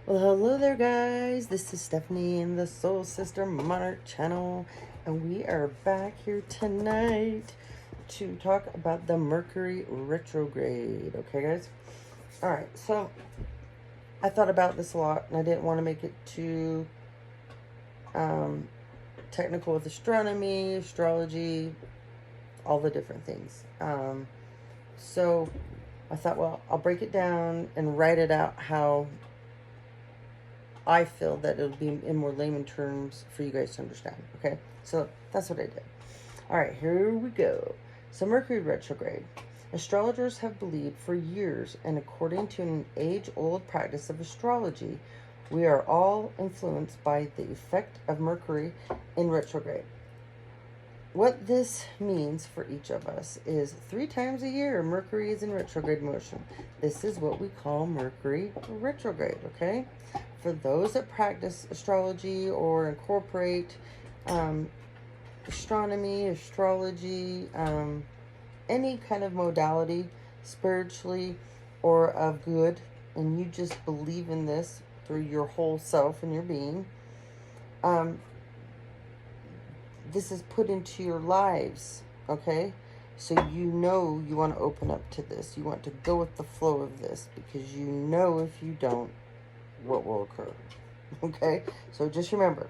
Well, hello there, guys. This is Stephanie in the Soul Sister Monarch channel, and we are back here tonight to talk about the Mercury Retrograde. Okay, guys? All right, so I thought about this a lot, and I didn't want to make it too technical with astronomy, astrology, all the different things. So I thought, well, I'll break it down and write it out how I feel that it'll be in more layman terms for you guys to understand. Okay, so that's what I did. All right, here we go. So Mercury retrograde. Astrologers have believed for years, and according to an age-old practice of astrology, we are all influenced by the effect of Mercury in retrograde. What this means for each of us is 3 times a year, Mercury is in retrograde motion. This is what we call Mercury retrograde, okay? For those that practice astrology or incorporate astronomy, astrology, any kind of modality, spiritually or of good, and you just believe in this through your whole self and your being, this is put into your lives, okay? So you know you want to open up to this. You want to go with the flow of this because you know if you don't, what will occur, okay? So just remember,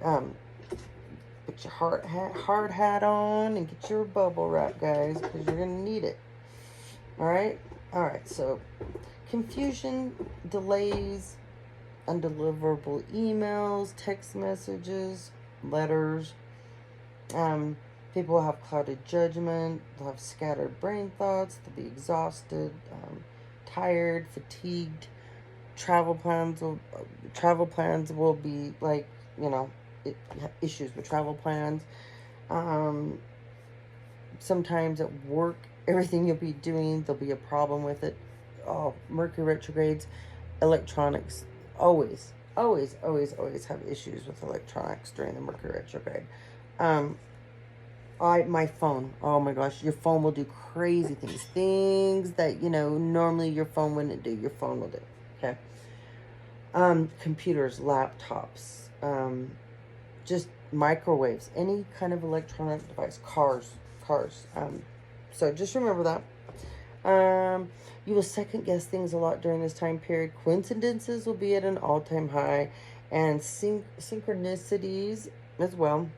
put your hard hat on and get your bubble wrap, guys, because you're going to need it, all right? All right, so confusion, delays, undeliverable emails, text messages, letters. People will have clouded judgment, they'll have scattered brain thoughts, they'll be exhausted, tired, fatigued. Travel plans will be like, issues with travel plans. Sometimes at work, everything you'll be doing, there'll be a problem with it. Oh, Mercury retrogrades, electronics, always have issues with electronics during the Mercury retrograde. My phone, oh my gosh, your phone will do crazy things that, normally your phone wouldn't do, your phone will do, okay? Computers, laptops, just microwaves, any kind of electronic device, cars, so just remember that. You will second guess things a lot during this time period. Coincidences will be at an all-time high, and synchronicities as well.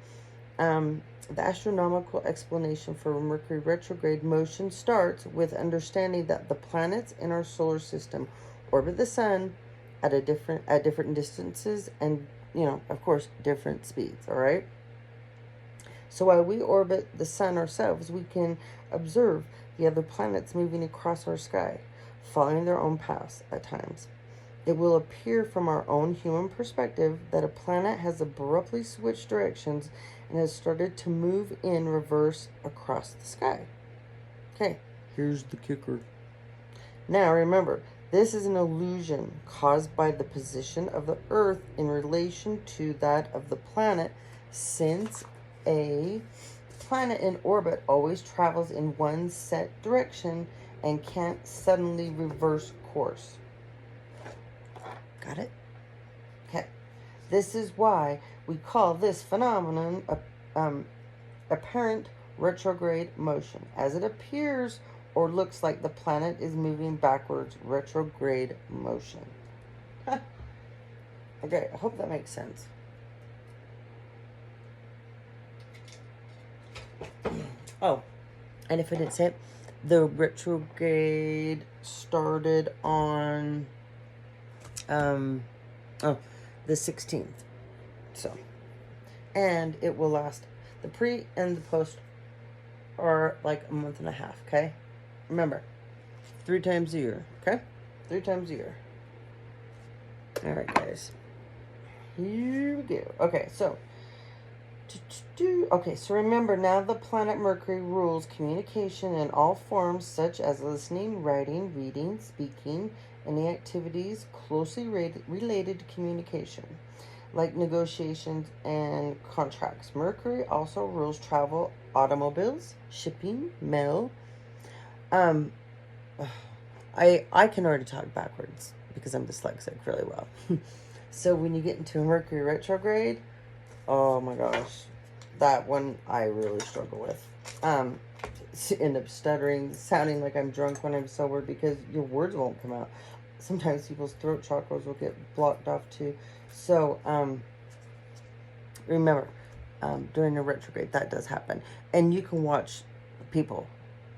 The astronomical explanation for Mercury retrograde motion starts with understanding that the planets in our solar system orbit the sun at different distances and, of course, different speeds, all right? So while we orbit the sun ourselves, we can observe the other planets moving across our sky, following their own paths at times. It will appear from our own human perspective that a planet has abruptly switched directions and has started to move in reverse across the sky. Okay, here's the kicker. Now remember, this is an illusion caused by the position of the Earth in relation to that of the planet, since a planet in orbit always travels in one set direction and can't suddenly reverse course. Got it? Okay. This is why we call this phenomenon apparent retrograde motion, as it appears or looks like the planet is moving backwards, retrograde motion. Okay, I hope that makes sense. Oh, and if I didn't say it, the retrograde started on the 16th. So, and it will last. The pre and the post are like a month and a half, okay? Remember, 3 times a year, okay? 3 times a year. All right, guys. Here we go. Okay, so remember, now the planet Mercury rules communication in all forms, such as listening, writing, reading, speaking, any activities closely related to communication, like negotiations and contracts. Mercury also rules travel, automobiles, shipping, mail. I can already talk backwards. because I'm dyslexic really well. So when you get into a Mercury retrograde, oh my gosh, that one I really struggle with. End up stuttering, sounding like I'm drunk when I'm sober because your words won't come out. Sometimes people's throat chakras will get blocked off too. So remember, during a retrograde, that does happen. And you can watch people.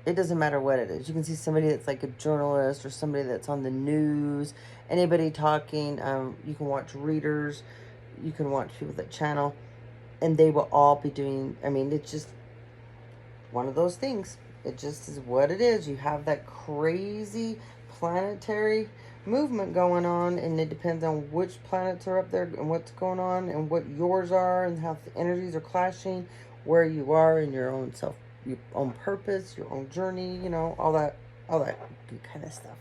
It doesn't matter what it is. You can see somebody that's like a journalist or somebody that's on the news, anybody talking. You can watch readers. You can watch people that channel. And they will all be doing, I mean, it's just one of those things. It just is what it is. You have that crazy planetary movement going on, and it depends on which planets are up there and what's going on and what yours are and how the energies are clashing, where you are in your own self, your own purpose, your own journey, you know, all that good kind of stuff.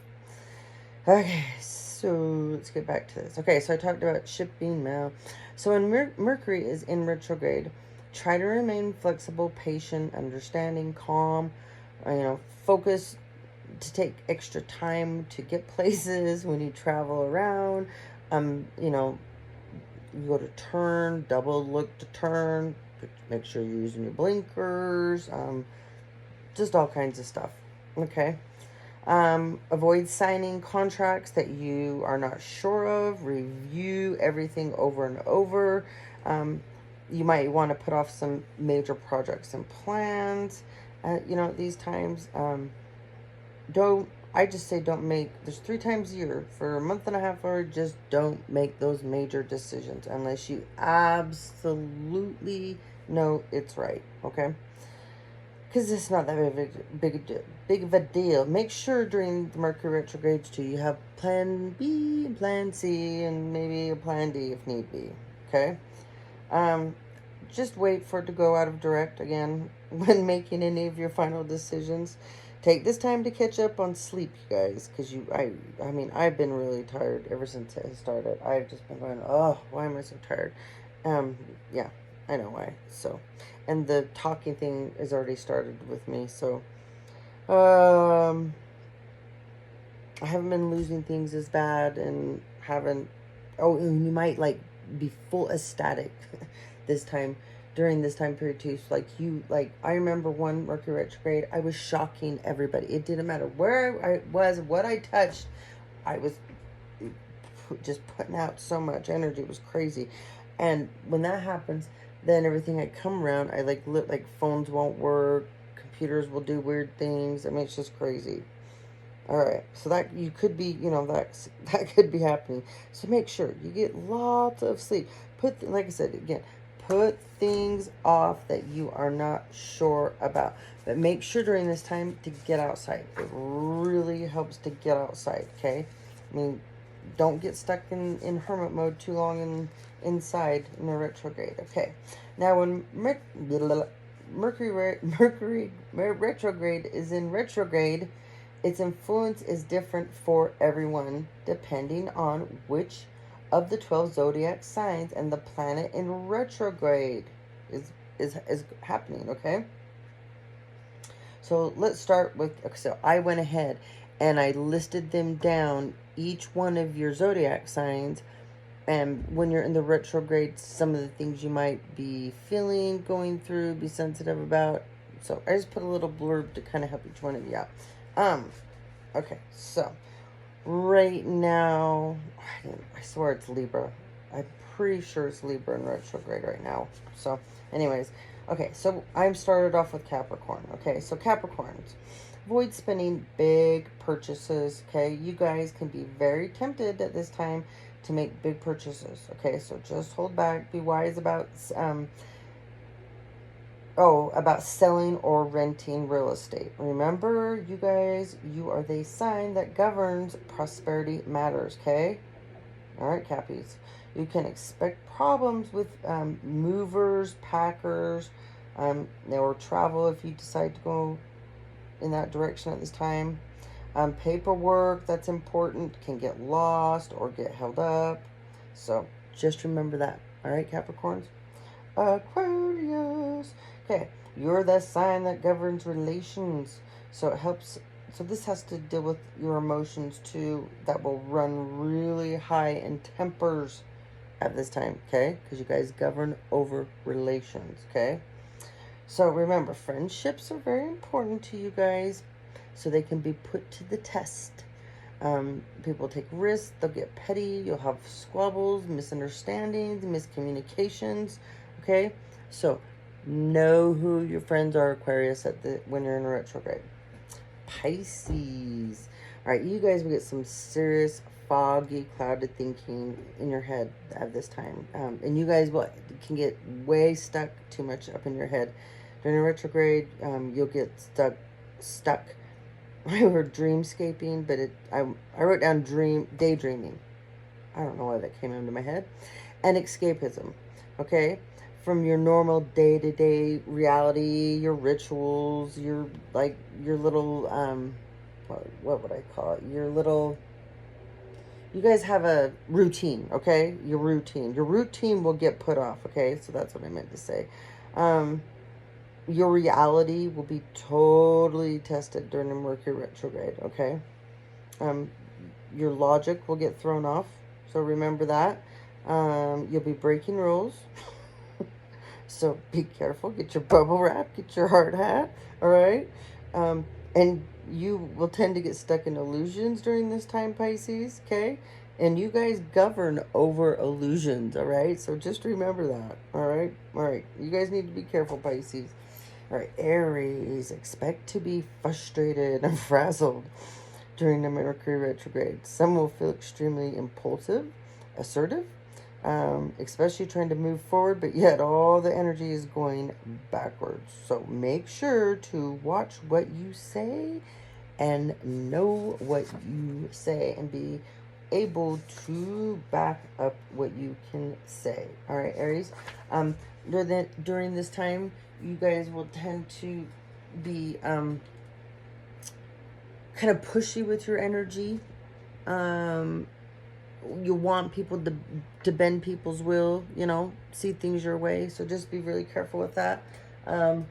Okay, so let's get back to this. Okay, so I talked about shipping mail. So when Mercury is in retrograde, try to remain flexible, patient, understanding, calm, focus, to take extra time to get places when you travel around. You go to turn, double look to turn, make sure you're using your blinkers, just all kinds of stuff. Okay. Avoid signing contracts that you are not sure of. Review everything over and over. You might want to put off some major projects and plans. At these times, don't make, there's 3 times a year for a month and a half, or just don't make those major decisions unless you absolutely know it's right. Okay. Because it's not that big of a deal. Make sure during the Mercury retrogrades too, you have plan B and plan C and maybe a plan D if need be. Okay? Just wait for it to go out of direct again when making any of your final decisions. Take this time to catch up on sleep, you guys, because I've been really tired ever since it started. I've just been going, oh, why am I so tired? Yeah, I know why. So, and the talking thing has already started with me. So, I haven't been losing things as bad, and haven't. Oh, and you might be full ecstatic this time. During this time period too, so I remember one Mercury retrograde, I was shocking everybody. It didn't matter where I was, what I touched, I was just putting out so much energy. It was crazy. And when that happens, then everything I come around, I phones won't work, computers will do weird things. I mean, it's just crazy. All right, so that you could be, that could be happening. So make sure you get lots of sleep. Like I said again, put things off that you are not sure about. But make sure during this time to get outside. It really helps to get outside, okay? I mean, don't get stuck in hermit mode too long inside in the retrograde, okay? Now, when Mercury retrograde is in retrograde, its influence is different for everyone depending on which of the 12 zodiac signs and the planet in retrograde is happening, okay? So let's start with, so I went ahead and I listed them down, each one of your zodiac signs, and when you're in the retrograde, some of the things you might be feeling, going through, be sensitive about. So I just put a little blurb to kind of help each one of you out. Okay, so right now, I swear it's Libra. I'm pretty sure it's Libra in retrograde right now. So, anyways, okay, so I'm started off with Capricorn. Okay, so Capricorns, avoid spending big purchases. Okay, you guys can be very tempted at this time to make big purchases. Okay, so just hold back. Be wise about about selling or renting real estate. Remember, you guys, you are the sign that governs prosperity matters, okay? All right, Cappies. You can expect problems with movers, packers, or travel if you decide to go in that direction at this time. Paperwork that's important can get lost or get held up. So just remember that. All right, Capricorns? Aquarius. Okay, you're the sign that governs relations. So it helps So this has to deal with your emotions too, that will run really high in tempers at this time, okay? Because you guys govern over relations, okay? So remember, friendships are very important to you guys, so they can be put to the test. People take risks, they'll get petty, you'll have squabbles, misunderstandings, miscommunications, okay? So know who your friends are, Aquarius, when you're in a retrograde. Pisces. All right, you guys will get some serious foggy, clouded thinking in your head at this time. And you guys can get way stuck too much up in your head. During a retrograde, you'll get stuck. I wrote dreamscaping, but I wrote down daydreaming. I don't know why that came into my head. And escapism, okay? From your normal day-to-day reality, your rituals, your little, what would I call it? You guys have a routine, okay? Your routine will get put off, okay? So that's what I meant to say. Your reality will be totally tested during the Mercury retrograde, okay? Your logic will get thrown off, so remember that. You'll be breaking rules, so be careful. Get your bubble wrap, get your hard hat, all right? And you will tend to get stuck in illusions during this time, Pisces, okay? And you guys govern over illusions, all right? So just remember that, all right? All right, you guys need to be careful, Pisces. All right, Aries, expect to be frustrated and frazzled during the Mercury retrograde. Some will feel extremely impulsive, assertive, especially trying to move forward, but yet all the energy is going backwards. So make sure to watch what you say and know what you say and be able to back up what you can say. All right, Aries. During this time, you guys will tend to be kind of pushy with your energy. You want people to bend people's will, see things your way. So just be really careful with that. Oh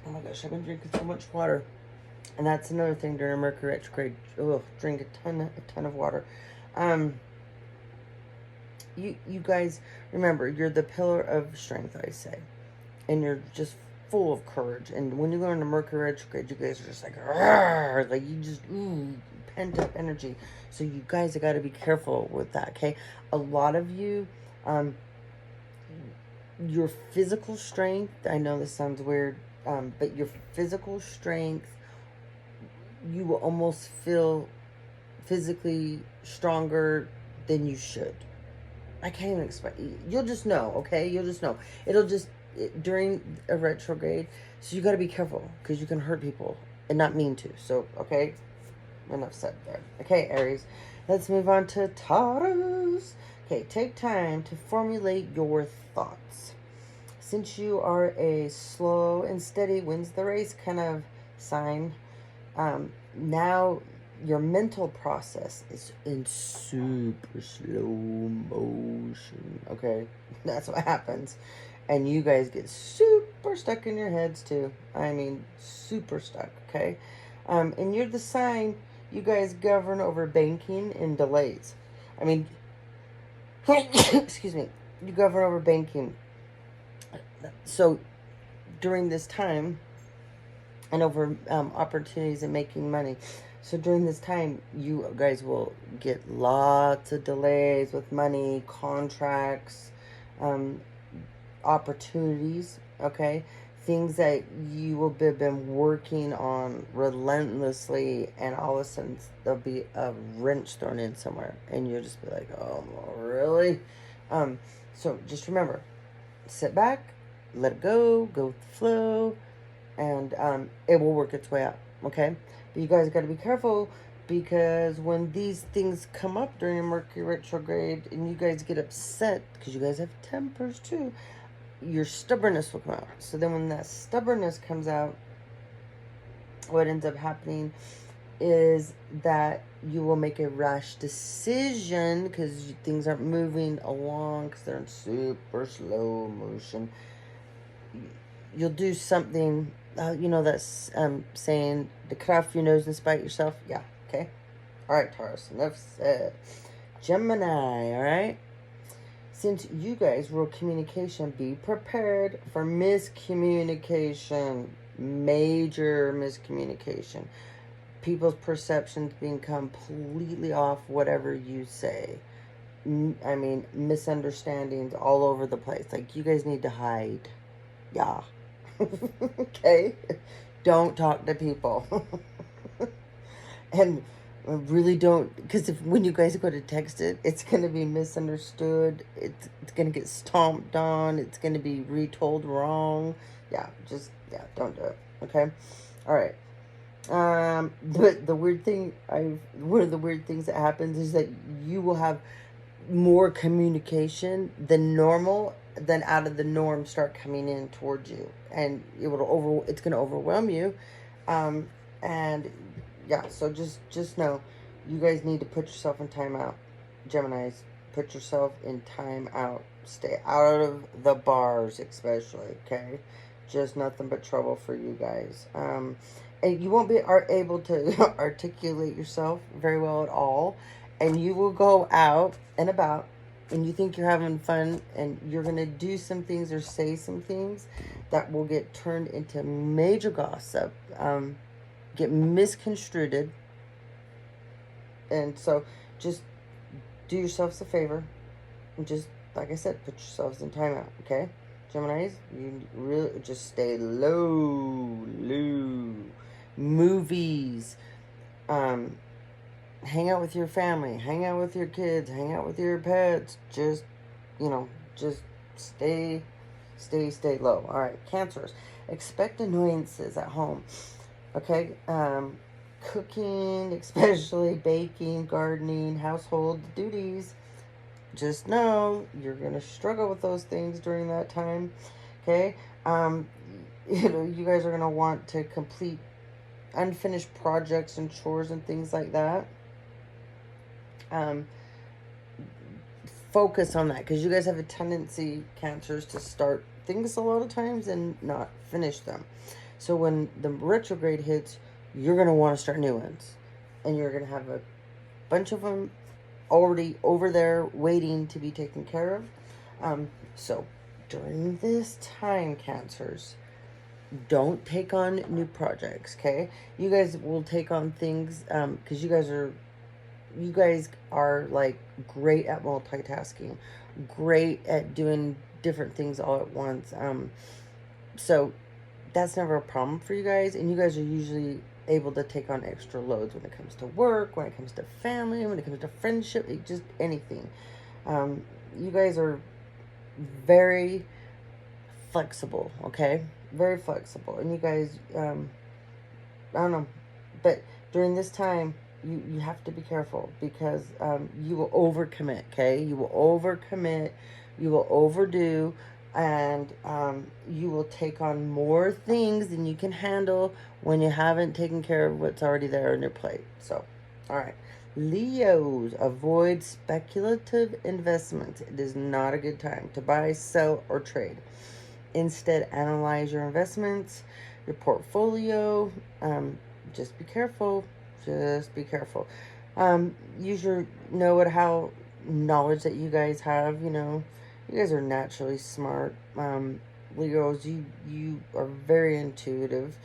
my gosh, I've been drinking so much water. And that's another thing during Mercury retrograde. Drink a ton of water. You guys, remember, you're the pillar of strength, I say. And you're just full of courage. And when you go into Mercury retrograde, you guys are just like, "Argh!" Like you just, pent up energy. So you guys have got to be careful with that, okay? A lot of you, your physical strength, I know this sounds weird, but your physical strength, you will almost feel physically stronger than you should. I can't even explain. You'll just know, okay? You'll just know. During a retrograde, so you got to be careful because you can hurt people and not mean to. So, okay? Enough said there. Okay, Aries. Let's move on to Taurus. Okay, take time to formulate your thoughts. Since you are a slow and steady wins the race kind of sign, now your mental process is in super slow motion, okay? That's what happens. And you guys get super stuck in your heads too. I mean, super stuck, okay? And you're the sign, you guys govern over banking and delays. I mean, excuse me, you govern over banking. So during this time, and over opportunities and making money. So during this time, you guys will get lots of delays with money, contracts, opportunities, okay? Things that you will have been working on relentlessly, and all of a sudden there'll be a wrench thrown in somewhere, and you'll just be like, oh, really? So just remember, sit back, let it go with the flow, and it will work its way out, okay? But you guys got to be careful, because when these things come up during a Mercury retrograde and you guys get upset, because you guys have tempers too, your stubbornness will come out. So then when that stubbornness comes out, what ends up happening is that you will make a rash decision because things aren't moving along because they're in super slow motion. You'll do something you know, that's saying to cut off your nose and spite yourself. Yeah, okay. All right, Taurus, enough said. Gemini, all right? Since you guys rule communication, be prepared for miscommunication. Major miscommunication. People's perceptions being completely off whatever you say. I mean, misunderstandings all over the place. Like, you guys need to hide. Yeah. Okay? Don't talk to people. And really don't, because if when you guys go to text it, it's going to be misunderstood. It's going to get stomped on. It's going to be retold wrong. Yeah, just, yeah, don't do it. Okay? All right. But the weird thing, one of the weird things that happens is that you will have more communication than normal, than out of the norm start coming in towards you, and it's going to overwhelm you, and yeah, so just know, you guys need to put yourself in timeout, Geminis. Put yourself in timeout. Stay out of the bars, especially. Okay, just nothing but trouble for you guys. And you won't be able to articulate yourself very well at all. And you will go out and about, and you think you're having fun, and you're going to do some things or say some things that will get turned into major gossip, get misconstrued. And so just do yourselves a favor, and just, like I said, put yourselves in timeout, okay? Geminis, you really just stay low. Movies, hang out with your family, hang out with your kids, hang out with your pets. Just, just stay low. All right, Cancers, expect annoyances at home. Okay, cooking, especially baking, gardening, household duties. Just know you're gonna struggle with those things during that time. Okay, you guys are gonna want to complete unfinished projects and chores and things like that. Focus on that, because you guys have a tendency, Cancers, to start things a lot of times and not finish them. So when the retrograde hits, you're going to want to start new ones, and you're going to have a bunch of them already over there waiting to be taken care of. So during this time, Cancers, don't take on new projects, okay? You guys will take on things, because you guys are like great at multitasking, great at doing different things all at once. So that's never a problem for you guys, and you guys are usually able to take on extra loads when it comes to work, when it comes to family, when it comes to friendship, just anything. You guys are very flexible, okay? Very flexible. And you guys, I don't know, but during this time, you have to be careful, because you will overcommit, okay? You will overcommit, you will overdo, and you will take on more things than you can handle when you haven't taken care of what's already there on your plate. So, all right. Leos, avoid speculative investments. It is not a good time to buy, sell, or trade. Instead, analyze your investments, your portfolio. Just be careful. Just be careful. Use your how knowledge that you guys have. You guys are naturally smart. Leos, you are very intuitive.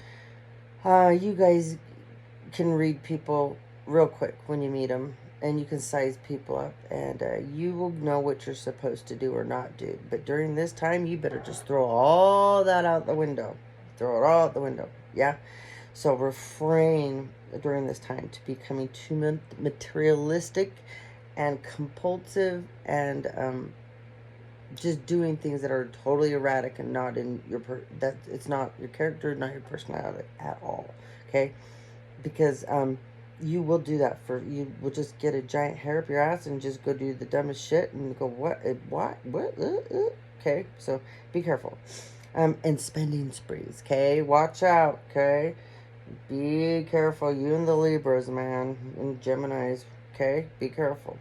You guys can read people real quick when you meet them, and you can size people up, and you will know what you're supposed to do or not do. But during this time, you better just throw all that out the window. Throw it all out the window. Yeah? So refrain during this time to becoming too materialistic and compulsive, and just doing things that are totally erratic and not in your it's not your character, not your personality at all. Okay? Because you will do that. You will just get a giant hair up your ass and just go do the dumbest shit and go, what? Okay, so be careful. And spending sprees, okay? Watch out, okay? Be careful. You and the Libras, man, and Geminis, okay? Be careful.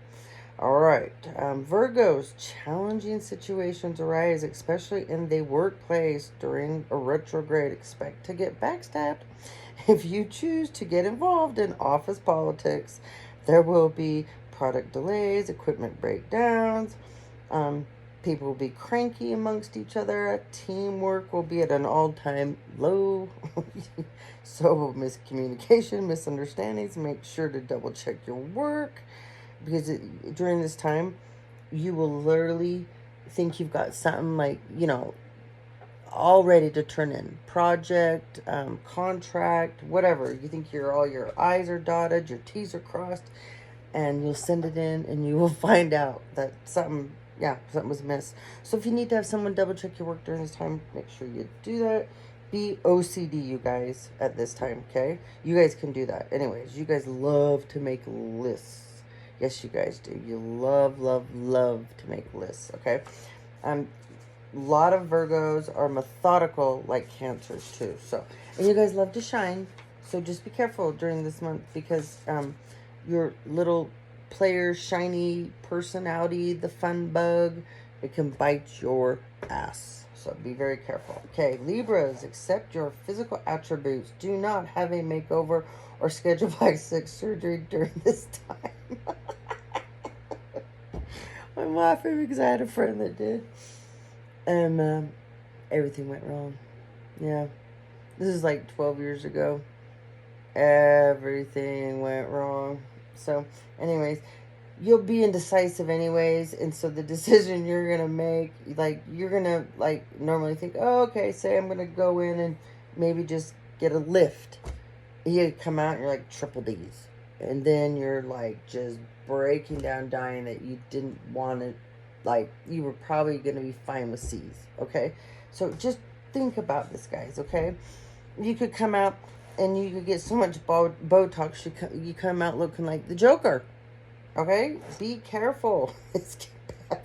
All right. Virgos, challenging situations arise, especially in the workplace during a retrograde. Expect to get backstabbed. If you choose to get involved in office politics, there will be product delays, equipment breakdowns. People will be cranky amongst each other. Teamwork will be at an all-time low. So miscommunication, misunderstandings. Make sure to double check your work, because during this time, you will literally think you've got something like, all ready to turn in. Project, contract, whatever. You think all your I's are dotted, your T's are crossed, and you'll send it in and you will find out that something was missed. So if you need to have someone double check your work during this time, make sure you do that. Be OCD, you guys, at this time, okay? You guys can do that. Anyways, you guys love to make lists. Yes, you guys do. You love, love, love to make lists, okay? A lot of Virgos are methodical like Cancers too. So, and you guys love to shine. So just be careful during this month, because your little player, shiny personality, the fun bug, it can bite your ass. So be very careful. Okay, Libras, accept your physical attributes. Do not have a makeover or schedule plastic surgery during this time. I'm laughing because I had a friend that did. And everything went wrong. Yeah. This is like 12 years ago. Everything went wrong. So, anyways, you'll be indecisive anyways. And so the decision you're going to make, like, you're going to, like, normally think, oh, okay, say I'm going to go in and maybe just get a lift. You come out and you're like triple D's. And then you're like just breaking down, dying that you didn't want to, like, you were probably going to be fine with C's, okay? So just think about this, guys, okay? You could come out and you could get so much Botox, you come out looking like the Joker, okay? Be careful. It's bad.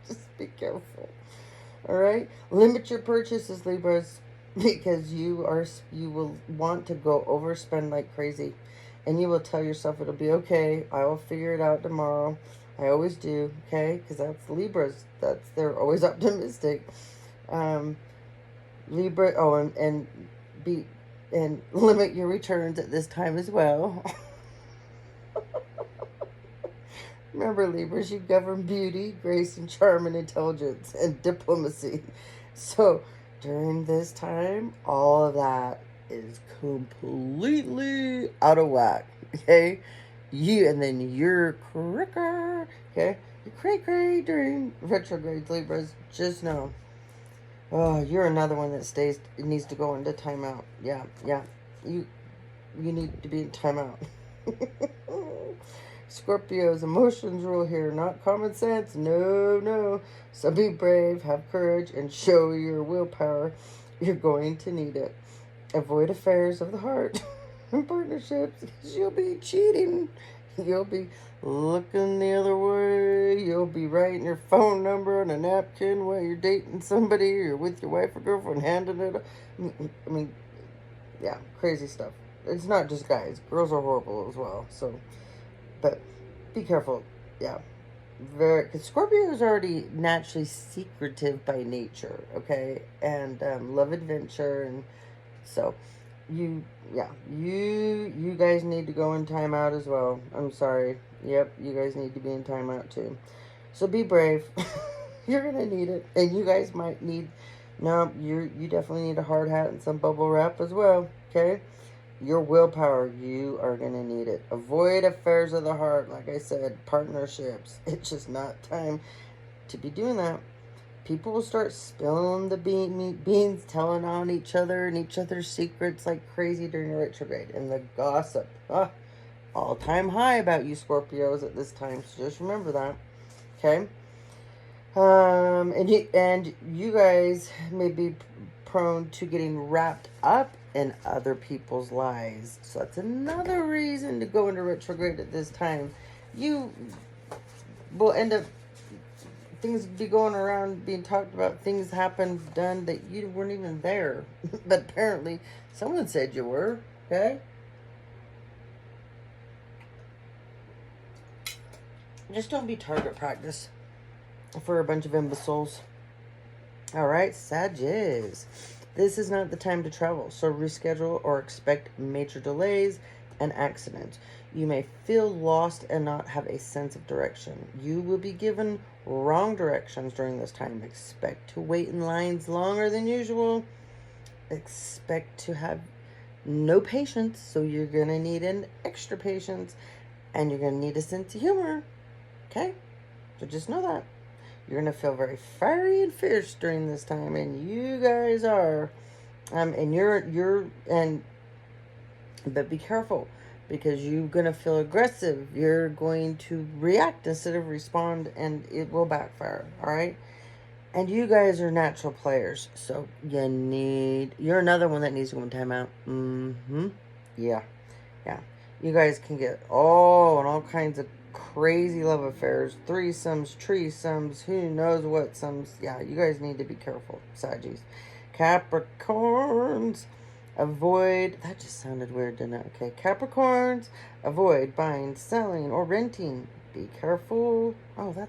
Just be careful, all right? Limit your purchases, Libras, because you will want to go overspend like crazy. And you will tell yourself it'll be okay. I will figure it out tomorrow. I always do, okay? Because that's Libras. They're always optimistic. Libra. Oh, and limit your returns at this time as well. Remember, Libras, you govern beauty, grace, and charm, and intelligence, and diplomacy. So during this time, all of that is completely out of whack, okay? And then you're cricker, okay? You're cray during retrograde, Libras. Just know. Oh, you're another one that needs to go into timeout. Yeah. You need to be in timeout. Scorpio's emotions rule here, not common sense. No. So be brave, have courage, and show your willpower. You're going to need it. Avoid affairs of the heart and partnerships, because you'll be cheating. You'll be looking the other way. You'll be writing your phone number on a napkin while you're dating somebody or with your wife or girlfriend, handing it. I mean, yeah, crazy stuff. It's not just guys. Girls are horrible as well. So, but be careful. Yeah. Because Scorpio is already naturally secretive by nature, okay? And love adventure, and so you guys need to go in timeout as well. I'm sorry. Yep, you guys need to be in timeout too. So be brave. You're gonna need it, and you guys might need. No, you definitely need a hard hat and some bubble wrap as well. Okay, your willpower. You are gonna need it. Avoid affairs of the heart, like I said. Partnerships. It's just not time to be doing that. People will start spilling the beans, telling on each other and each other's secrets like crazy during the retrograde. And the gossip, all-time high about you Scorpios at this time. So just remember that, okay? And you guys may be prone to getting wrapped up in other people's lives. So that's another reason to go into retrograde at this time. You will end up, things be going around being talked about, things happened, done that you weren't even there. But apparently someone said you were, okay? Just don't be target practice for a bunch of imbeciles. All right, Sagittarius. This is not the time to travel, so reschedule or expect major delays and accidents. You may feel lost and not have a sense of direction. You will be given wrong directions during this time. Expect to wait in lines longer than usual. Expect to have no patience, so you're going to need an extra patience, and you're going to need a sense of humor. Okay? So just know that. You're going to feel very fiery and fierce during this time, and you guys are. But be careful, because you're going to feel aggressive. You're going to react instead of respond, and it will backfire, all right? And you guys are natural players, so you're another one that needs to go in timeout. Yeah. You guys can get all kinds of crazy love affairs, threesomes, treesomes, who knows what sums. Yeah, you guys need to be careful, Saggies. Capricorns, avoid, that just sounded weird, didn't it? Okay, Capricorns, avoid buying, selling, or renting. Be careful. Oh, I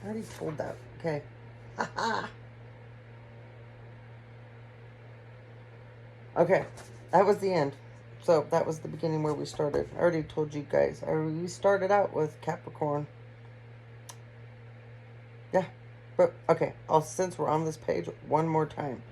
already told that. Okay. Okay, that was the end. So that was the beginning where we started. I already told you guys. We started out with Capricorn. Yeah, but okay. Since we're on this page, one more time.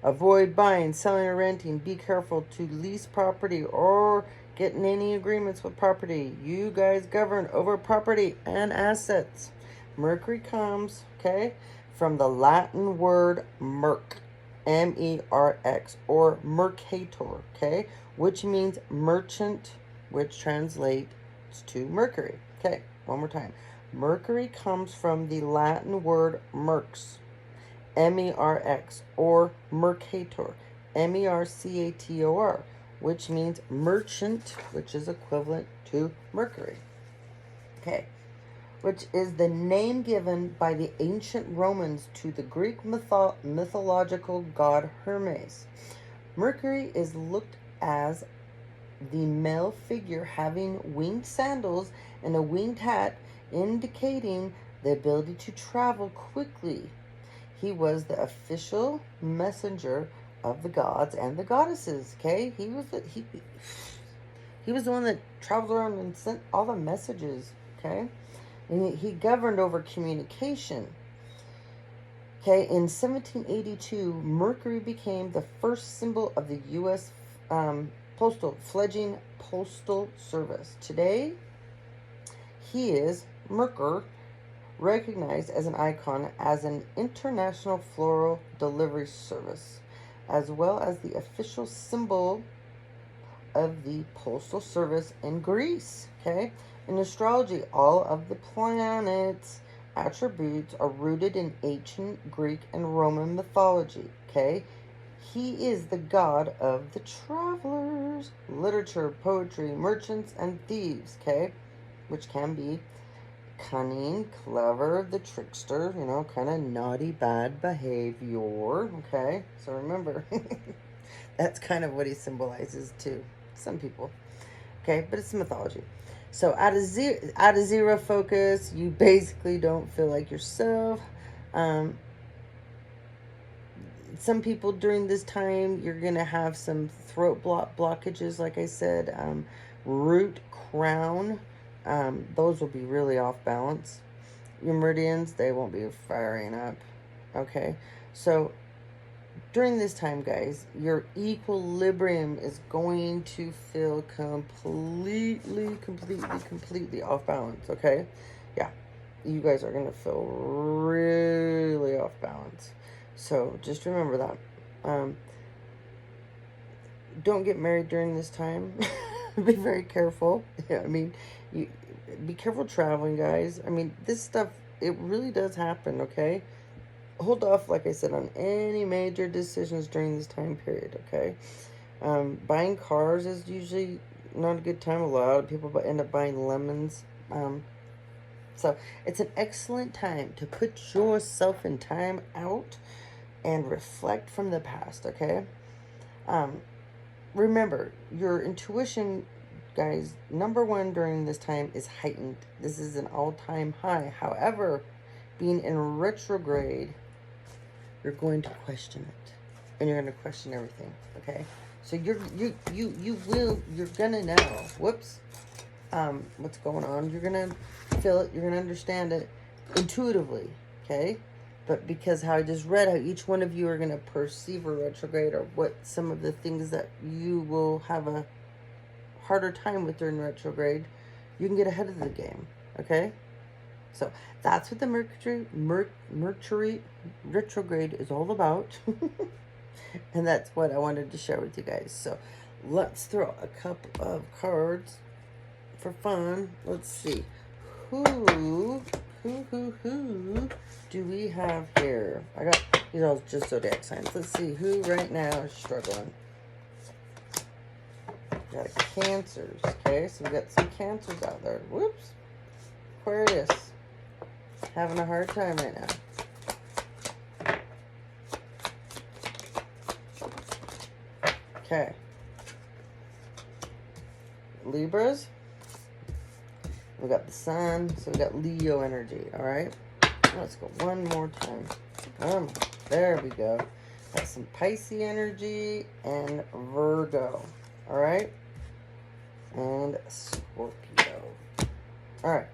Avoid buying, selling, or renting. Be careful to lease property or get in any agreements with property. You guys govern over property and assets. Mercury comes, okay, from the Latin word merc, M-E-R-X, or mercator, okay, which means merchant, which translates to Mercury. Okay, one more time. Mercury comes from the Latin word merx, M-E-R-X, or mercator, M-E-R-C-A-T-O-R, which means merchant, which is equivalent to Mercury. Okay, which is the name given by the ancient Romans to the Greek mythological god Hermes. Mercury is looked as the male figure having winged sandals and a winged hat, indicating the ability to travel quickly. He was the official messenger of the gods and the goddesses. Okay, he was the one that traveled around and sent all the messages. Okay, and he governed over communication. Okay, in 1782, Mercury became the first symbol of the U.S. Fledgling postal service. Today, he is Mercury, recognized as an icon as an international floral delivery service, as well as the official symbol of the postal service in Greece. Okay, in astrology, all of the planets' attributes are rooted in ancient Greek and Roman mythology. Okay, he is the god of the travelers, literature, poetry, merchants, and thieves. Okay, which can be cunning, clever, the trickster, kind of naughty, bad behavior. Okay, so remember, that's kind of what he symbolizes to some people. Okay, but it's mythology. So out of zero focus, you basically don't feel like yourself. Some people during this time, you're going to have some throat blockages, like I said, root, crown. Those will be really off balance. Your meridians, they won't be firing up. Okay, so during this time, guys, your equilibrium is going to feel completely off balance. Okay, yeah, you guys are going to feel really off balance. So just remember that. Don't get married during this time. Be very careful. Yeah, be careful traveling, guys. This stuff, it really does happen, okay? Hold off, like I said, on any major decisions during this time period, okay? Buying cars is usually not a good time. A lot of people end up buying lemons. So it's an excellent time to put yourself in time out and reflect from the past, okay? Remember, your intuition guys, number one during this time is heightened. This is an all-time high. However, being in retrograde, you're going to question it, and you're going to question everything. Okay, so you're gonna know. Whoops, what's going on? You're gonna feel it. You're gonna understand it intuitively. Okay, but because how I just read how each one of you are gonna perceive a retrograde, or what some of the things that you will have a harder time with during retrograde, you can get ahead of the game. Okay, so that's what the Mercury retrograde is all about. And that's what I wanted to share with you guys. So let's throw a couple of cards for fun. Let's see. Who do we have here? I got, these are all just zodiac signs. Let's see who right now is struggling. Got Cancers. Okay, so we got some Cancers out there. Whoops. Aquarius. Having a hard time right now. Okay. Libras. We got the Sun, so we got Leo energy. All right. Let's go one more time. There we go. Got some Pisces energy and Virgo. All right. And Scorpio. All right.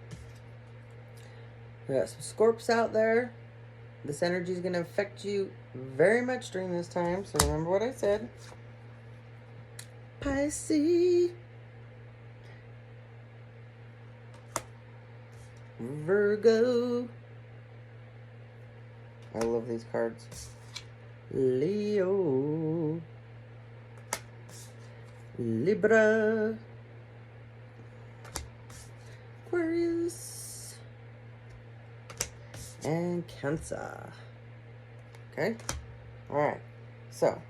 We got some Scorps out there. This energy is going to affect you very much during this time. So remember what I said. Pisces. Virgo. I love these cards. Leo. Libra. Aquarius. And Cancer. Okay? Alright. So,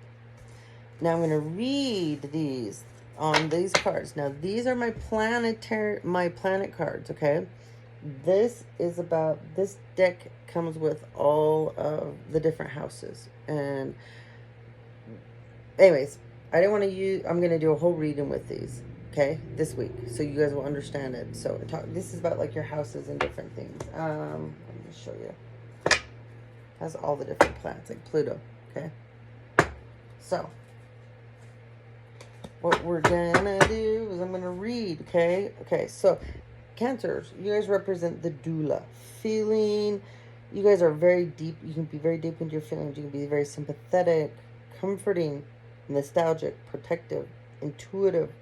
now I'm going to read these on these cards. Now, these are my planet cards, okay? This is about, this deck comes with all of the different houses. And anyways, I didn't want to use, I'm going to do a whole reading with these, okay, this week, so you guys will understand it. So this is about like your houses and different things. Let me show you. It has all the different planets, like Pluto, okay? So, what we're gonna do is I'm gonna read, okay? Okay, so Cancers, you guys represent the doula feeling. You guys are very deep. You can be very deep into your feelings. You can be very sympathetic, comforting, nostalgic, protective, intuitive,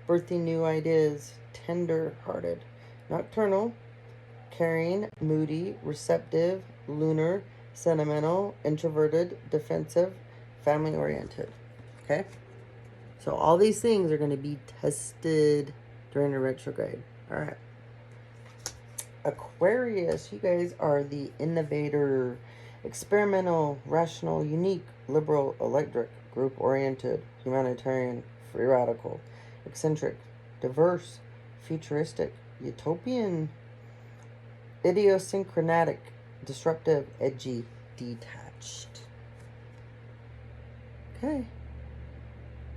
birthing new ideas, tender-hearted, nocturnal, caring, moody, receptive, lunar, sentimental, introverted, defensive, family-oriented. Okay? So all these things are going to be tested during a retrograde. All right. Aquarius, you guys are the innovator, experimental, rational, unique, liberal, electric, group-oriented, humanitarian, free radical, eccentric, diverse, futuristic, utopian, idiosyncratic, disruptive, edgy, detached. Okay.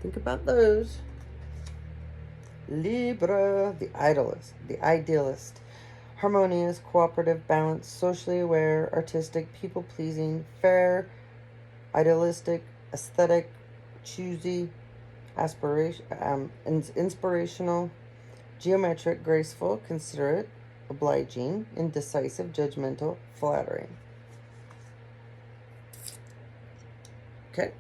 Think about those. Libra, the idealist, harmonious, cooperative, balanced, socially aware, artistic, people-pleasing, fair, idealistic, aesthetic, choosy, inspirational, geometric, graceful, considerate, obliging, indecisive, judgmental, flattering. Okay.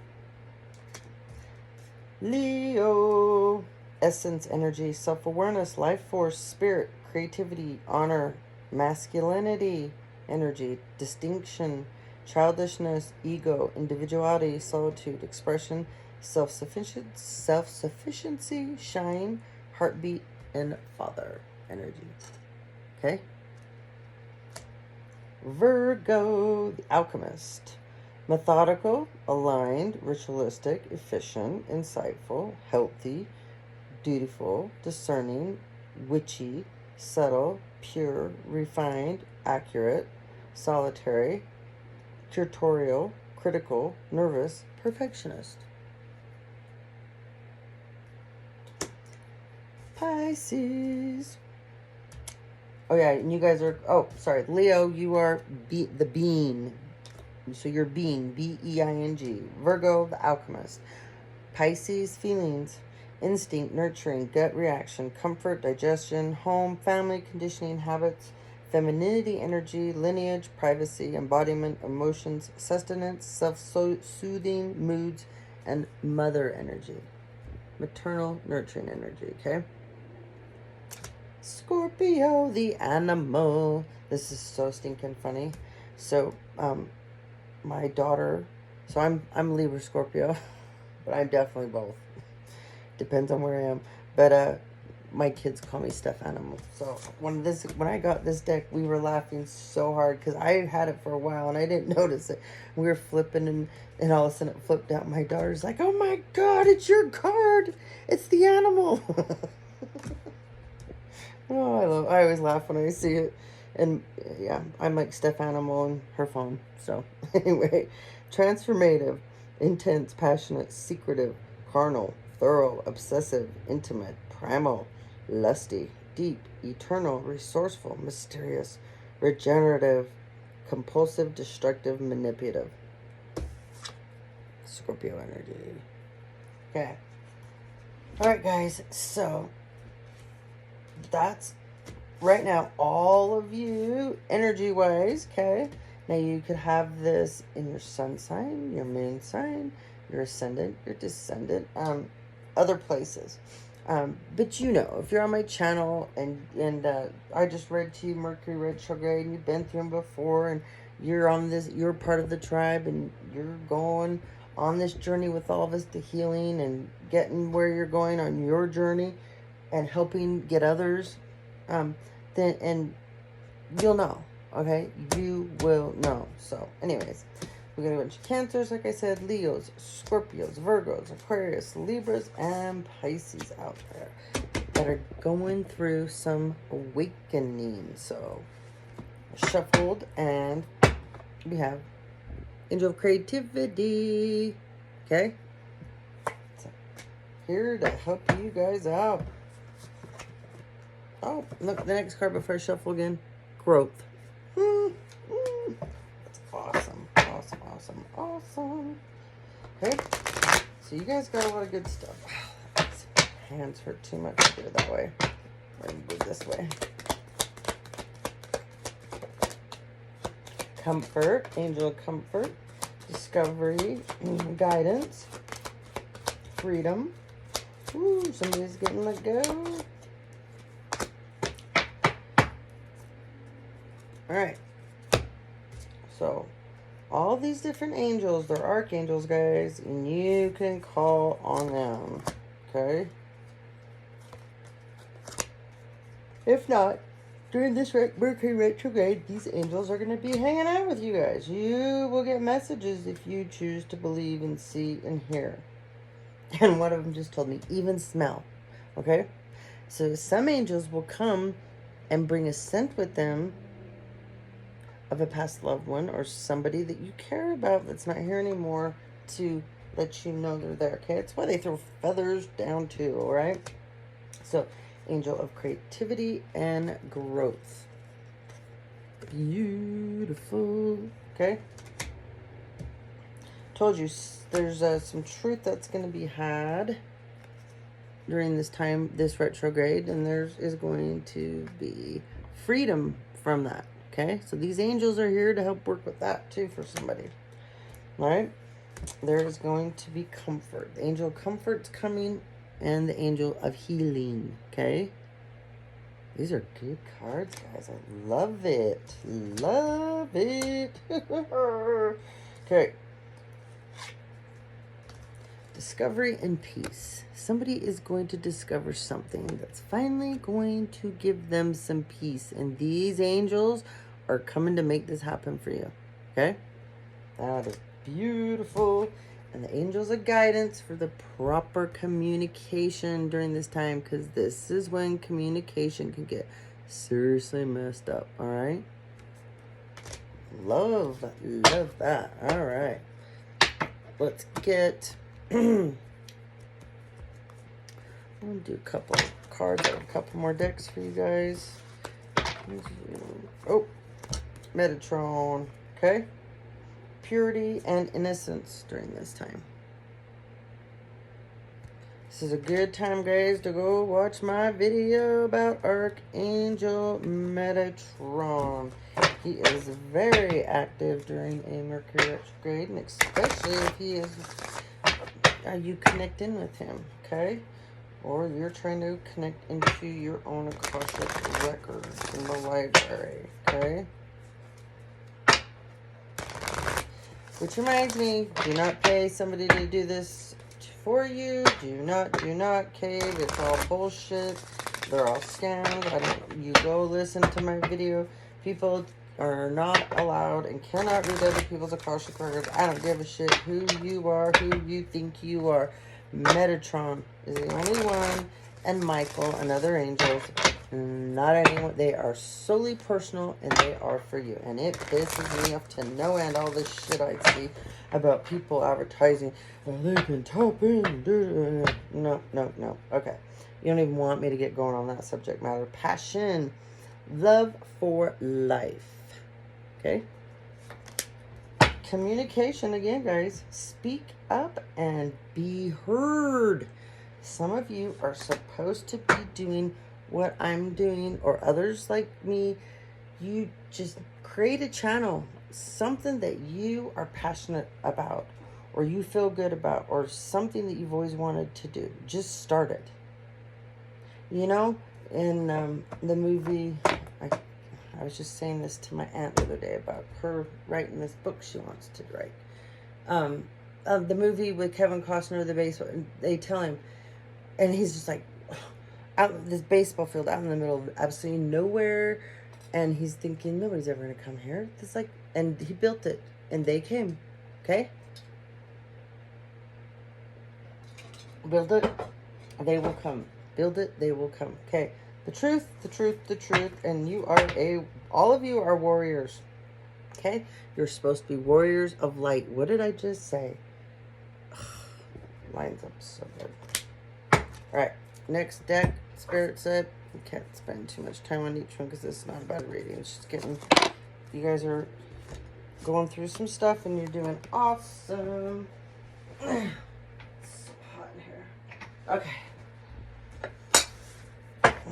Leo, essence, energy, self-awareness, life force, spirit, creativity, honor, masculinity, energy, distinction, childishness, ego, individuality, solitude, expression, self-sufficiency, shine, heartbeat, and father energy. Okay? Virgo, the alchemist. Methodical, aligned, ritualistic, efficient, insightful, healthy, dutiful, discerning, witchy, subtle, pure, refined, accurate, solitary, curatorial, critical, nervous, perfectionist. Pisces. Oh, yeah, and you guys are... Oh, sorry. Leo, you are the bean. So you're being. B-E-I-N-G. Virgo, the alchemist. Pisces, feelings. Instinct, nurturing, gut reaction, comfort, digestion, home, family, conditioning, habits, femininity, energy, lineage, privacy, embodiment, emotions, sustenance, self-soothing, moods, and mother energy. Maternal, nurturing energy, okay? Scorpio, the animal. This is so stinking funny. So, my daughter, so I'm Libra Scorpio, but I'm definitely both. Depends on where I am. But my kids call me Stuffed Animal. So when I got this deck, we were laughing so hard because I had it for a while and I didn't notice it. We were flipping and all of a sudden it flipped out. My daughter's like, "Oh my God, it's your card! It's the animal!" Oh, I always laugh when I see it. And yeah, I'm like Stuffed Animal in her phone. So anyway, transformative, intense, passionate, secretive, carnal, thorough, obsessive, intimate, primal, lusty, deep, eternal, resourceful, mysterious, regenerative, compulsive, destructive, manipulative. Scorpio energy. Okay. Alright, guys. So, that's right now all of you energy-wise, okay? Now, you could have this in your sun sign, your moon sign, your ascendant, your descendant, other places. But you know, if you're on my channel and I just read to you Mercury Retrograde and you've been through them before and you're part of the tribe and you're going on this journey with all of us to healing and getting where you're going on your journey and helping get others, then, and you'll know, okay? You will know. So, anyways, we got a bunch of Cancers, like I said, Leos, Scorpios, Virgos, Aquarius, Libras, and Pisces out there that are going through some awakening. So, shuffled, and we have Angel of Creativity, okay? So, here to help you guys out. Oh, look, the next card before I shuffle again, Growth. That's awesome. Awesome. Okay, so you guys got a lot of good stuff. Wow, my hands hurt too much to do it that way. I'm going to go this way. Comfort, angel of comfort, discovery, guidance, freedom. Ooh, somebody's getting let go. All right. So, all these different angels, they're archangels, guys, and you can call on them, okay? If not, during this Mercury retrograde, these angels are going to be hanging out with you guys. You will get messages if you choose to believe and see and hear. And one of them just told me, even smell, okay? So some angels will come and bring a scent with them of a past loved one or somebody that you care about that's not here anymore to let you know they're there, okay? It's why they throw feathers down too, all right? So, angel of creativity and growth. Beautiful, okay? Told you, there's some truth that's going to be had during this time, this retrograde, and there is going to be freedom from that. Okay, so these angels are here to help work with that too for somebody. All right, there is going to be comfort. The angel of comfort's coming, and the angel of healing. Okay, these are good cards, guys. I love it. Love it. Okay. Discovery and peace. Somebody is going to discover something that's finally going to give them some peace. And these angels are coming to make this happen for you. Okay? That is beautiful. And the angels of guidance for the proper communication during this time. Because this is when communication can get seriously messed up. Alright? Love that. Alright. Let's get... I'm going to do a couple cards. I have a couple more decks for you guys. Oh, Metatron. Okay. Purity and innocence during this time. This is a good time, guys, to go watch my video about Archangel Metatron. He is very active during a Mercury retrograde, and especially if he is, you connect in with him, okay? Or you're trying to connect into your own Akashic records in the library, okay? Which reminds me, do not pay somebody to do this for you. Do not cave. It's all bullshit. They're all scams. You go listen to my video. People are not allowed and cannot read other people's Akashic records. I don't give a shit who you are, who you think you are. Metatron is the only one, and Michael and other angels, not anyone. They are solely personal, and they are for you. And it pisses me off to no end, all this shit I see about people advertising, oh, they can tap in. No. Okay. You don't even want me to get going on that subject matter. Passion. Love for life. Okay? Communication again, guys. Speak up and be heard. Some of you are supposed to be doing what I'm doing, or others like me. You just create a channel, something that you are passionate about, or you feel good about, or something that you've always wanted to do. Just start it. You know, in the movie, I was just saying this to my aunt the other day about her writing this book she wants to write. The movie with Kevin Costner, the baseball, they tell him, and he's just like, out this baseball field out in the middle of absolutely nowhere, and he's thinking, nobody's ever gonna come here. It's like, and he built it, and they came. Okay? Build it, they will come. Build it, they will come. Okay? The truth, and you are all of you are warriors. Okay? You're supposed to be warriors of light. What did I just say? Lines up so good. Alright, next deck, Spirit said. We can't spend too much time on each one because this is not about a reading. It's just getting, you guys are going through some stuff and you're doing awesome. It's so hot in here. Okay.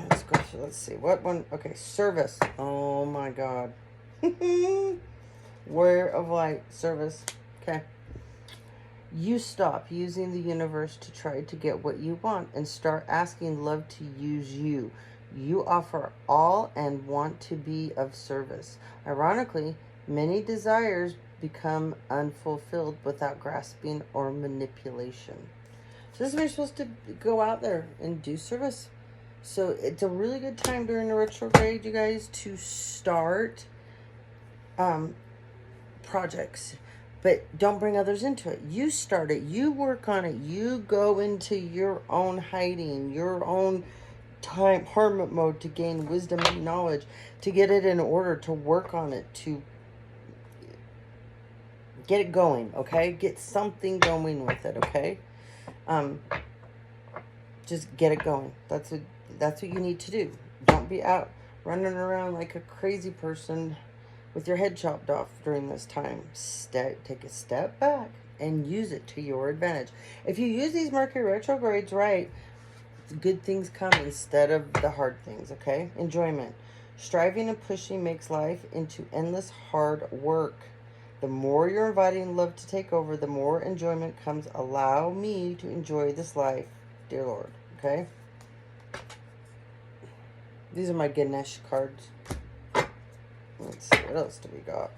Let's go through, let's see. What one? Okay, service. Oh my God. Warrior of light, service. Okay. You stop using the universe to try to get what you want and start asking love to use you. You offer all and want to be of service. Ironically, many desires become unfulfilled without grasping or manipulation. So this is when you're supposed to go out there and do service. So it's a really good time during the retrograde, you guys, to start projects. But don't bring others into it. You start it. You work on it. You go into your own hiding, your own time, hermit mode to gain wisdom and knowledge, to get it in order, to work on it, to get it going, okay? Get something going with it, okay? Just get it going. That's what you need to do. Don't be out running around like a crazy person with your head chopped off during this time. Take a step back and use it to your advantage. If you use these Mercury retrogrades right, good things come instead of the hard things, okay? Enjoyment. Striving and pushing makes life into endless hard work. The more you're inviting love to take over, the more enjoyment comes. Allow me to enjoy this life, dear Lord, okay? These are my Ganesh cards. Let's see, what else do we got?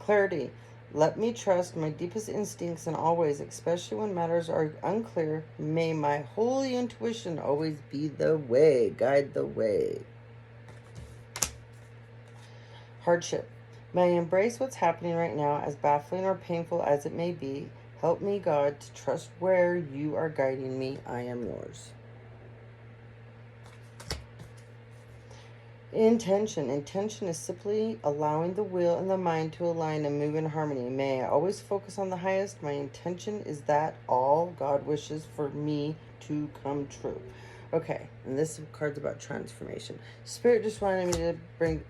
Clarity. Let me trust my deepest instincts in all ways, especially when matters are unclear. May my holy intuition always be the way, guide the way. Hardship. May I embrace what's happening right now, as baffling or painful as it may be. Help me, God, to trust where you are guiding me. I am yours. Intention. Intention is simply allowing the will and the mind to align and move in harmony. May I always focus on the highest. My intention is that all God wishes for me to come true. Okay, and this card's about transformation. Spirit just wanted me to bring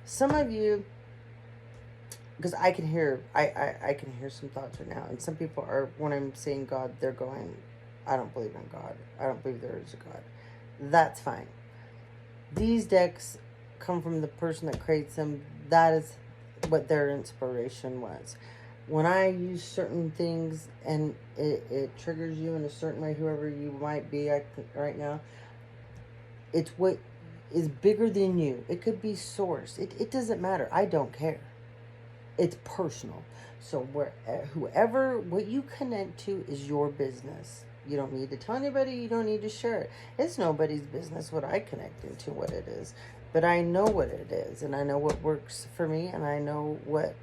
some of you, because I can hear, I can hear some thoughts right now. And some people are, when I'm saying God, they're going, I don't believe in God. I don't believe there is a God. That's fine. These decks come from the person that creates them. That is what their inspiration was. When I use certain things and it triggers you in a certain way, whoever you might be right now, it's what is bigger than you. It could be source. It doesn't matter. I don't care. It's personal. So whoever, what you connect to is your business. You don't need to tell anybody. You don't need to share it. It's nobody's business what I connect into, what it is. But I know what it is, and I know what works for me, and I know what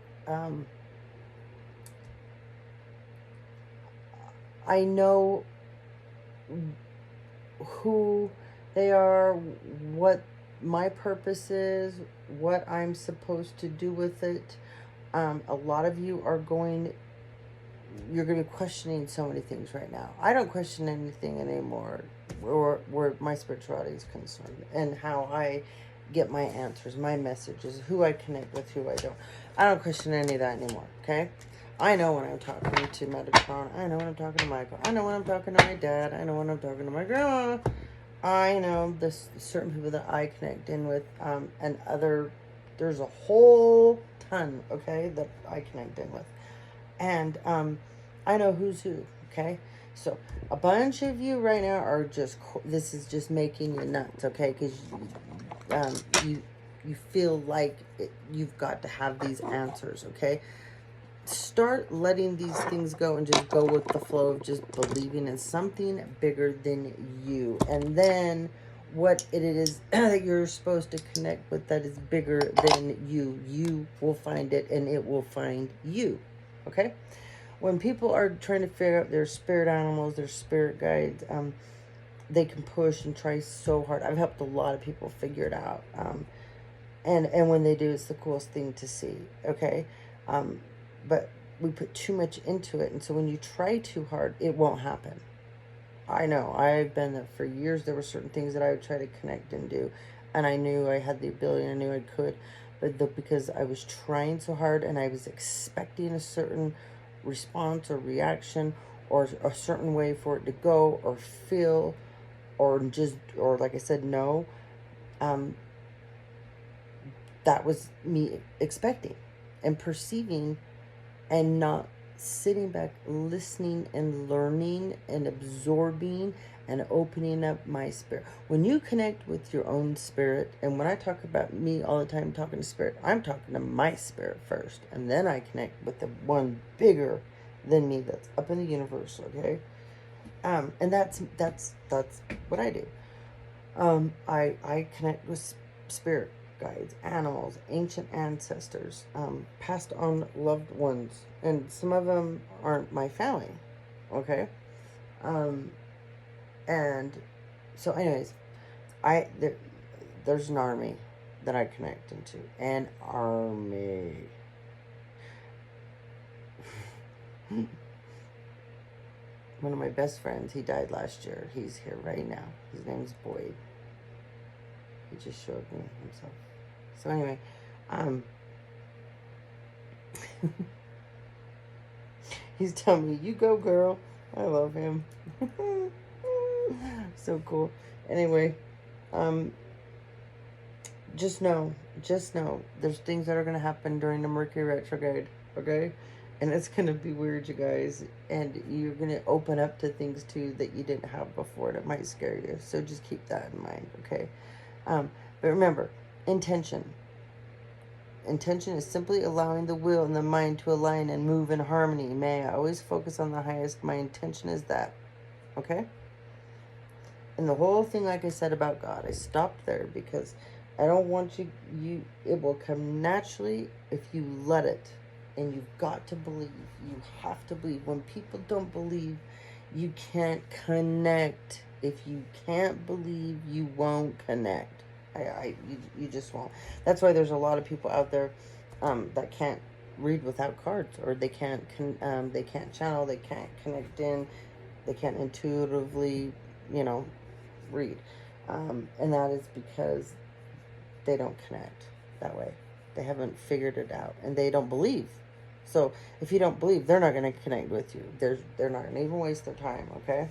I know who they are, what my purpose is, what I'm supposed to do with it. A lot of you are you're going to be questioning so many things right now. I don't question anything anymore where my spirituality is concerned, and how I get my answers, my messages, who I connect with, who I don't. I don't question any of that anymore, okay? I know when I'm talking to Metatron. I know when I'm talking to Michael. I know when I'm talking to my dad. I know when I'm talking to my grandma. I know there's certain people that I connect in with, and there's a whole ton, okay, that I connect in with. And I know who's who, okay? So a bunch of you right now are this is just making you nuts, okay? Because you feel like you've got to have these answers, okay? Start letting these things go and just go with the flow of just believing in something bigger than you. And then what it is that you're supposed to connect with that is bigger than you will find it, and it will find you, okay? When people are trying to figure out their spirit animals, their spirit guides, they can push and try so hard. I've helped a lot of people figure it out. And when they do, it's the coolest thing to see, okay? But we put too much into it. And so when you try too hard, it won't happen. I know. I've been there for years. There were certain things that I would try to connect and do. And I knew I had the ability. I knew I could. But because I was trying so hard and I was expecting a certain response or reaction or a certain way for it to go or feel or like I said, no, that was me expecting and perceiving and not sitting back, listening and learning and absorbing and opening up my spirit. When you connect with your own spirit, and when I talk about me all the time talking to spirit, I'm talking to my spirit first, and then I connect with the one bigger than me that's up in the universe, okay? And that's what I do. I connect with spirit guides, animals, ancient ancestors, passed on loved ones, and some of them aren't my family, okay? And so anyways, there's an army that I connect into. An army. One of my best friends, he died last year. He's here right now. His name's Boyd. He just showed me himself. So anyway, he's telling me, you go, girl. I love him. So cool. Anyway, just know, there's things that are going to happen during the Mercury Retrograde, okay? And it's going to be weird, you guys. And you're going to open up to things, too, that you didn't have before. And it might scare you. So just keep that in mind, okay? But remember, intention. intention is simply allowing the will and the mind to align and move in harmony. May I always focus on the highest. My intention is that. Okay? And the whole thing, like I said about God, I stopped there because I don't want it will come naturally if you let it. And you've got to believe. You have to believe. When people don't believe, you can't connect. If you can't believe, you won't connect. You just won't. That's why there's a lot of people out there that can't read without cards, or they can't channel, they can't connect in, they can't intuitively, read, and that is because they don't connect that way. They haven't figured it out, and they don't believe. So if you don't believe, they're not going to connect with you. They're not going to even waste their time. Okay.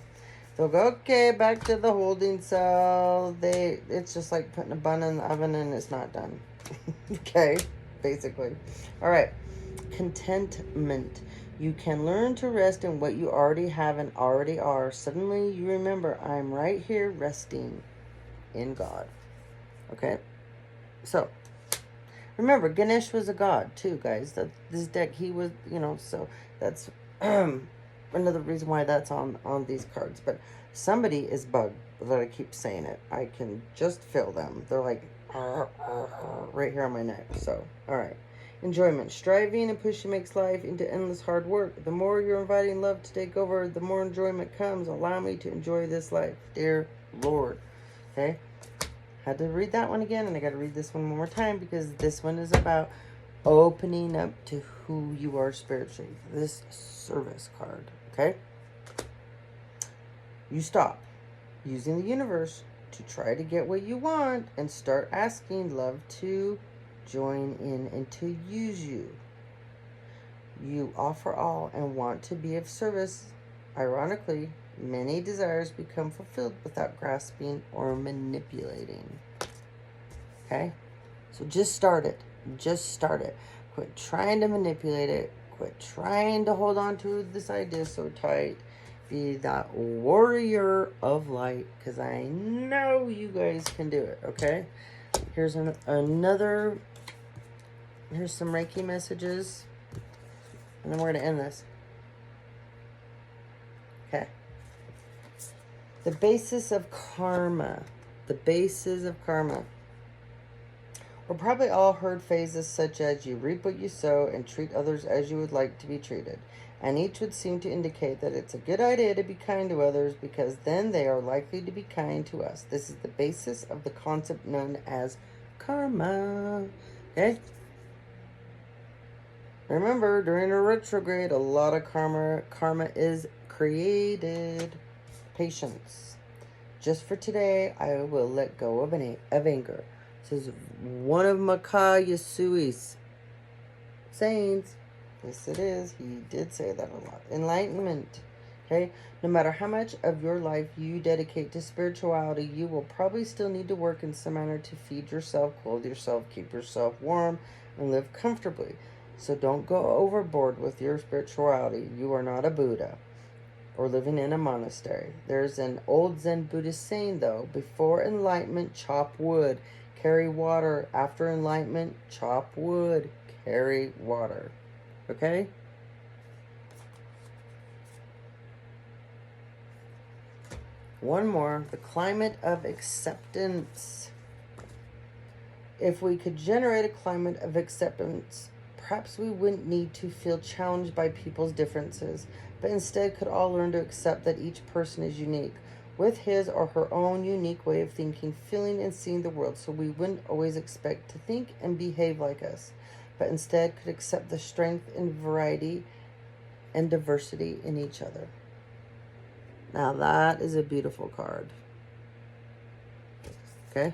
So go, okay, back to the holding cell. It's just like putting a bun in the oven and it's not done. Okay, basically. All right, contentment. You can learn to rest in what you already have and already are. Suddenly you remember, I'm right here resting in God. Okay, so remember, Ganesh was a god too, guys. This deck, he was, so that's another reason why that's on these cards. But somebody is bugged that I keep saying it. I can just feel them. They're like right here on my neck. So, all right. Enjoyment. Striving and pushing makes life into endless hard work. The more you're inviting love to take over, the more enjoyment comes. Allow me to enjoy this life, dear Lord. Okay? Had to read that one again, and I got to read this one more time because this one is about opening up to who you are spiritually. This service card. Okay? You stop using the universe to try to get what you want and start asking love to join in and to use you. You offer all and want to be of service. Ironically, many desires become fulfilled without grasping or manipulating. Okay? So just start it. Just start it. Quit trying to manipulate it. Quit trying to hold on to this idea so tight. Be that warrior of light, because I know you guys can do it. Okay? Here's another. Here's some Reiki messages. And then we're going to end this. Okay. The basis of karma. The basis of karma. We've probably all heard phrases such as you reap what you sow and treat others as you would like to be treated. And each would seem to indicate that it's a good idea to be kind to others because then they are likely to be kind to us. This is the basis of the concept known as karma. Okay? Remember, during a retrograde, a lot of karma is created. Patience. Just for today, I will let go of anger. This is one of Maka Yasui's sayings. Yes, it is. He did say that a lot. Enlightenment. Okay? No matter how much of your life you dedicate to spirituality, you will probably still need to work in some manner to feed yourself, clothe yourself, keep yourself warm, and live comfortably. So don't go overboard with your spirituality. You are not a Buddha or living in a monastery. There's an old Zen Buddhist saying, though, before enlightenment, chop wood, carry water. After enlightenment, chop wood, carry water. Okay? One more. The climate of acceptance. If we could generate a climate of acceptance, perhaps we wouldn't need to feel challenged by people's differences, but instead could all learn to accept that each person is unique, with his or her own unique way of thinking, feeling, and seeing the world, so we wouldn't always expect to think and behave like us, but instead could accept the strength and variety and diversity in each other. Now that is a beautiful card. Okay?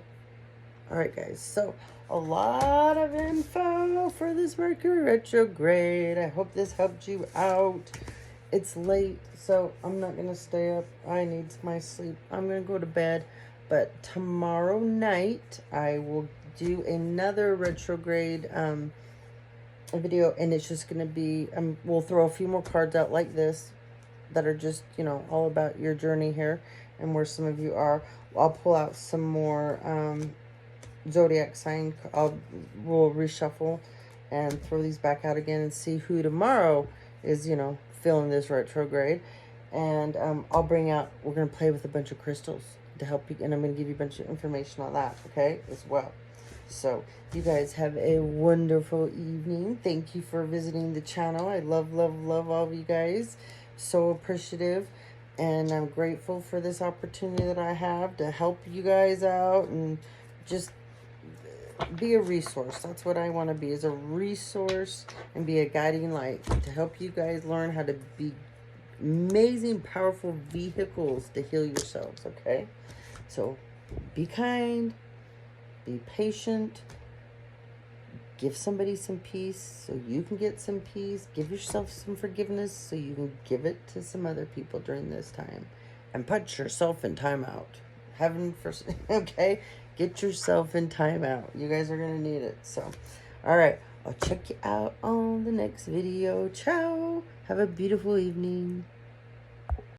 All right, guys. So, a lot of info for this Mercury retrograde. I hope this helped you out. It's late, so I'm not going to stay up. I need my sleep. I'm going to go to bed. But tomorrow night, I will do another retrograde video, and it's just going to be, we'll throw a few more cards out like this that are just, all about your journey here and where some of you are. I'll pull out some more zodiac sign. We'll reshuffle and throw these back out again and see who tomorrow is, feeling this retrograde. And I'll bring out, we're going to play with a bunch of crystals to help you, and I'm going to give you a bunch of information on that, okay, as well. So, you guys have a wonderful evening. Thank you for visiting the channel. I love, love, love all of you guys. So appreciative. And I'm grateful for this opportunity that I have to help you guys out and just be a resource. That's what I want to be, is a resource and be a guiding light to help you guys learn how to be amazing, powerful vehicles to heal yourselves, okay? So be kind, be patient, give somebody some peace so you can get some peace. Give yourself some forgiveness so you can give it to some other people during this time. And put yourself in timeout. Heaven first, okay? Get yourself in timeout. You guys are going to need it. So, all right. I'll check you out on the next video. Ciao. Have a beautiful evening.